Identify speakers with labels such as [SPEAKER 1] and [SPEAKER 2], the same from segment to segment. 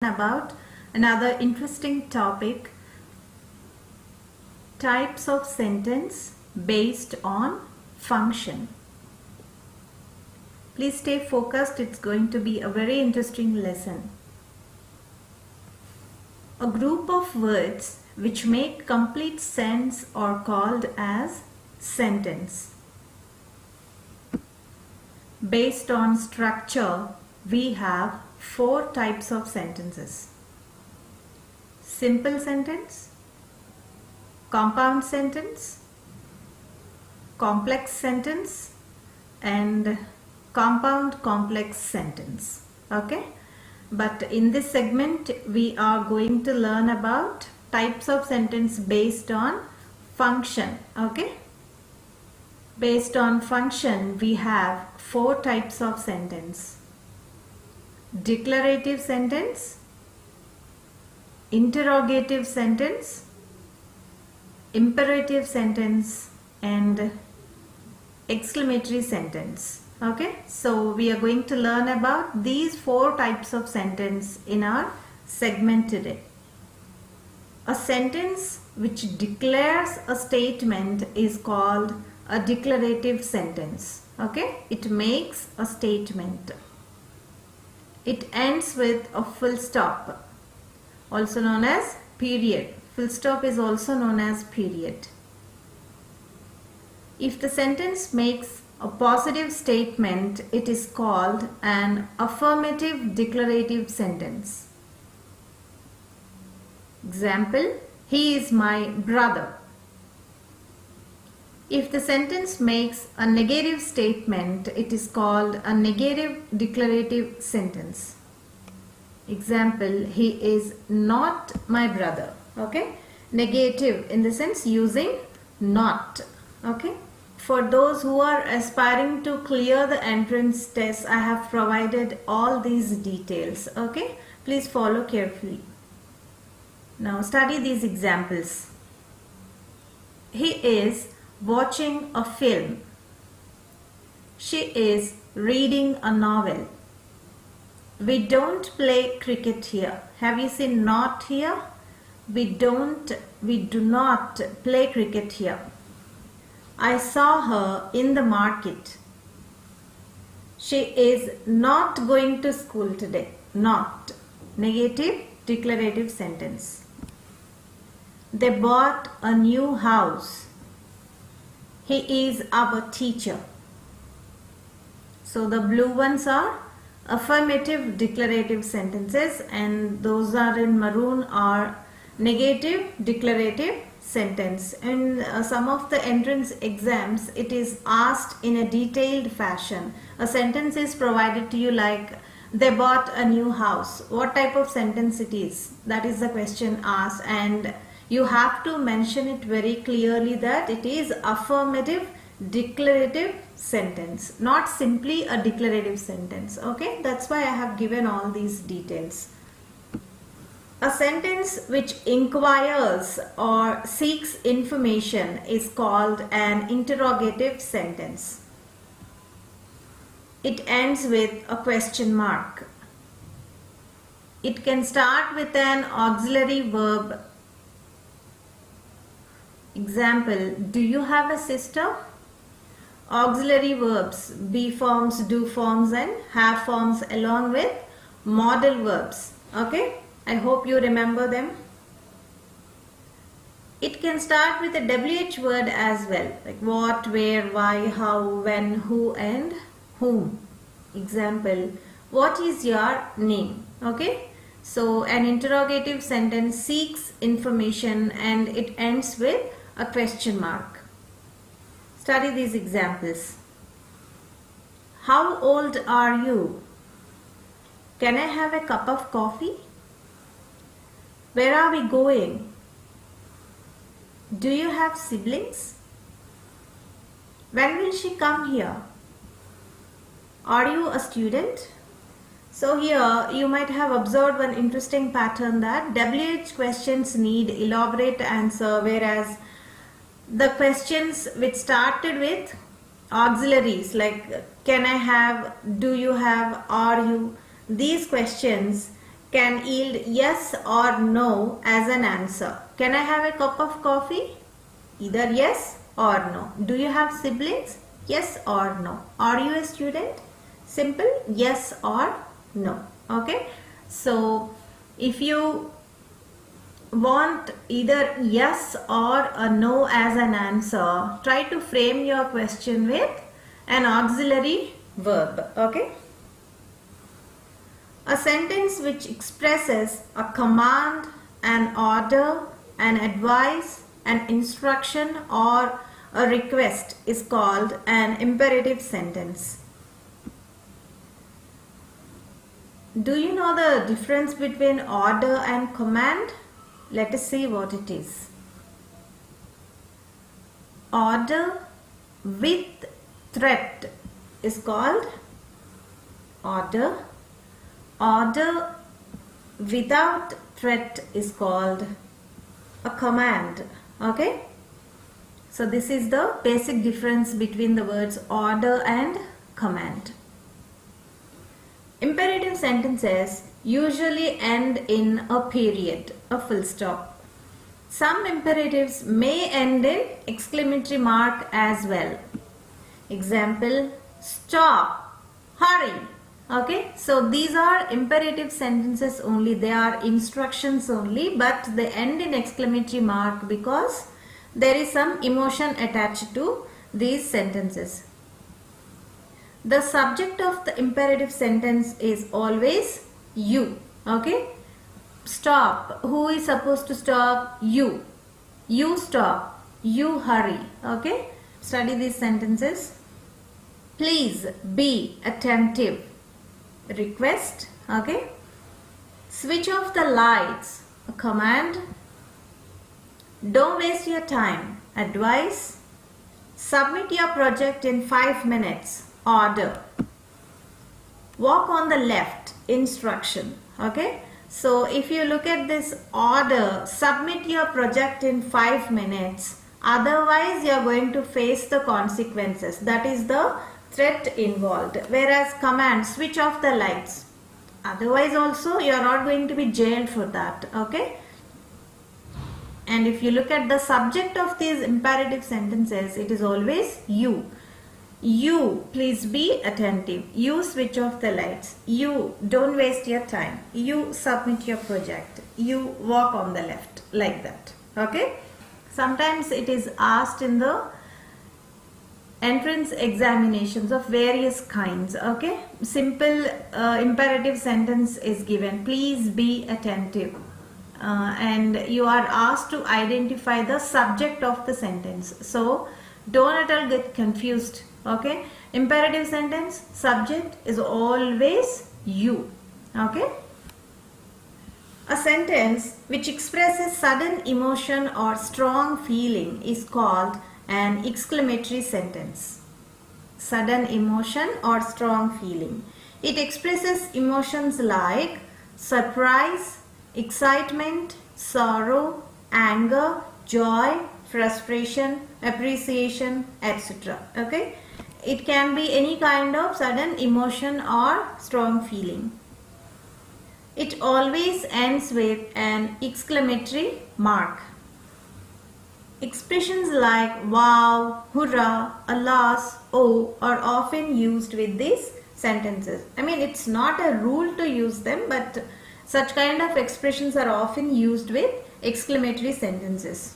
[SPEAKER 1] about another interesting topic, types of sentence based on function. Please stay focused, it's going to be a very interesting lesson. A group of words which make complete sense are called as sentence. Based on structure, we have 4 types of sentences: simple sentence, compound sentence, complex sentence, and compound complex sentence. Okay, but in this segment we are going to learn about types of sentence based on function. Okay, based on function we have 4 types of sentence: declarative sentence, interrogative sentence, imperative sentence, and exclamatory sentence. Okay, so we are going to learn about these 4 types of sentence in our segment today. A sentence which declares a statement is called a declarative sentence. Okay, it makes a statement. It ends with a full stop, also known as period. Full stop is also known as period. If the sentence makes a positive statement, it is called an affirmative declarative sentence. Example, he is my brother. If the sentence makes a negative statement, it is called a negative declarative sentence. Example, he is not my brother. Okay, negative in the sense using not. Okay, for those who are aspiring to clear the entrance test, I have provided all these details. Okay, please follow carefully. Now study these examples. He is watching a film. She is reading a novel. We don't play cricket here. Have you seen not here? We do not play cricket here. I saw her in the market. She is not going to school today. Not. Negative declarative sentence. They bought a new house. He is our teacher. So the blue ones are affirmative declarative sentences, and those are in maroon are negative declarative sentence. In some of the entrance exams, it is asked in a detailed fashion. A sentence is provided to you like, they bought a new house. What type of sentence it is? That is the question asked, and you have to mention it very clearly that it is affirmative declarative sentence, not simply a declarative sentence. Okay, that's why I have given all these details. A sentence which inquires or seeks information is called an interrogative sentence. It ends with a question mark. It can start with an auxiliary verb. Example, do you have a sister? Auxiliary verbs, be forms, do forms, and have forms along with modal verbs. Okay, I hope you remember them. It can start with a WH word as well, like what, where, why, how, when, who, and whom. Example, what is your name? Okay, so an interrogative sentence seeks information and it ends with a question mark. Study these examples. How old are you? Can I have a cup of coffee? Where are we going? Do you have siblings? When will she come here? Are you a student? So here you might have observed one interesting pattern that WH questions need elaborate answer, whereas the questions which started with auxiliaries like can I have, do you have, are you, these questions can yield yes or no as an answer. Can I have a cup of coffee? Either yes or no. Do you have siblings? Yes or no. Are you a student? Simple yes or no. Okay. So if you want either yes or a no as an answer, try to frame your question with an auxiliary verb. Okay. A sentence which expresses a command, an order, an advice, an instruction or a request is called an imperative sentence. Do you know the difference between order and command? Let us see what it is. Order with threat is called order. Order without threat is called a command. Okay? So this is the basic difference between the words order and command. Imperative sentences usually end in a period, a full stop. Some imperatives may end in exclamatory mark as well. Example, stop, hurry. Okay, so these are imperative sentences only, they are instructions only, but they end in exclamatory mark because there is some emotion attached to these sentences. The subject of the imperative sentence is always you. Okay, stop, who is supposed to stop? You. You stop, you hurry. Okay, study these sentences. Please be attentive. Request. Okay, switch off the lights, a command. Don't waste your time, advice. Submit your project in 5 minutes, order. Walk on the left, instruction. Okay, so if you look at this order, submit your project in 5 minutes, otherwise you are going to face the consequences. That is the threat involved. Whereas command, switch off the lights, otherwise also you are not going to be jailed for that. Okay, and if you look at the subject of these imperative sentences, it is always you. You, please be attentive. You, switch off the lights. You, don't waste your time. You, submit your project. You, walk on the left, like that. Okay, sometimes it is asked in the entrance examinations of various kinds. Okay, simple imperative sentence is given, please be attentive, and you are asked to identify the subject of the sentence. So don't at all get confused. Okay, imperative sentence, subject is always you. Okay, a sentence which expresses sudden emotion or strong feeling is called an exclamatory sentence. Sudden emotion or strong feeling. It expresses emotions like surprise, excitement, sorrow, anger, joy, frustration, appreciation, etc. Okay, it can be any kind of sudden emotion or strong feeling. It always ends with an exclamatory mark. Expressions like wow, hurrah, alas, oh are often used with these sentences. I mean, it's not a rule to use them, but such kind of expressions are often used with exclamatory sentences.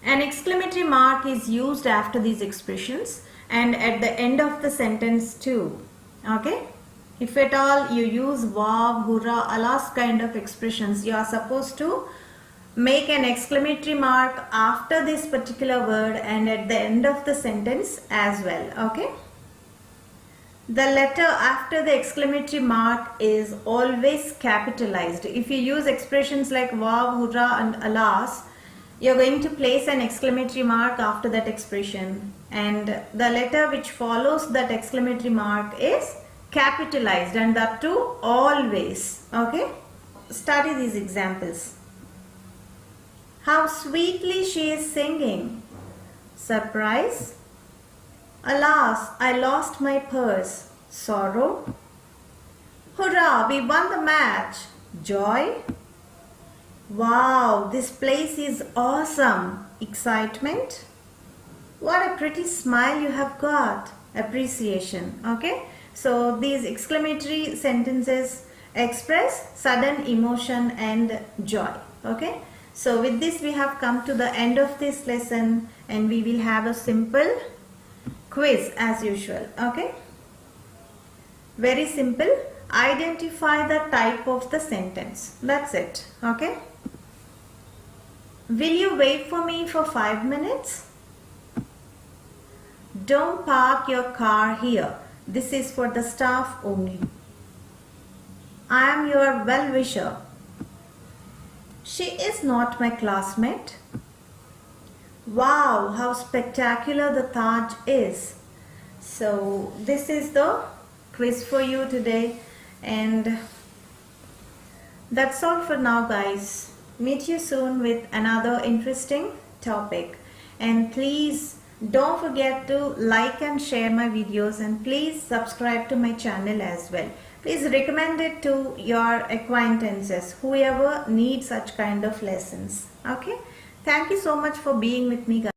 [SPEAKER 1] An exclamatory mark is used after these expressions and at the end of the sentence too. Okay, if at all you use wow, hurrah, alas kind of expressions, you are supposed to make an exclamatory mark after this particular word and at the end of the sentence as well. Okay, the letter after the exclamatory mark is always capitalized. If you use expressions like wow, hurrah and alas, you are going to place an exclamatory mark after that expression, and the letter which follows that exclamatory mark is capitalized, and that too always. Okay, study these examples. How sweetly she is singing. Surprise. Alas, I lost my purse. Sorrow. Hurrah, we won the match. Joy. Wow, this place is awesome. Excitement. What a pretty smile you have got. Appreciation. Okay. So these exclamatory sentences express sudden emotion and joy. Okay. So with this we have come to the end of this lesson, and we will have a simple quiz as usual. Okay. Very simple. Identify the type of the sentence. That's it. Okay. Will you wait for me for 5 minutes? Don't park your car here. This is for the staff only. I am your well-wisher. She is not my classmate. Wow, how spectacular the Taj is. So this is the quiz for you today, and that's all for now, guys. Meet you soon with another interesting topic, and please don't forget to like and share my videos, and please subscribe to my channel as well. Please recommend it to your acquaintances, whoever needs such kind of lessons. Okay, thank you so much for being with me, guys.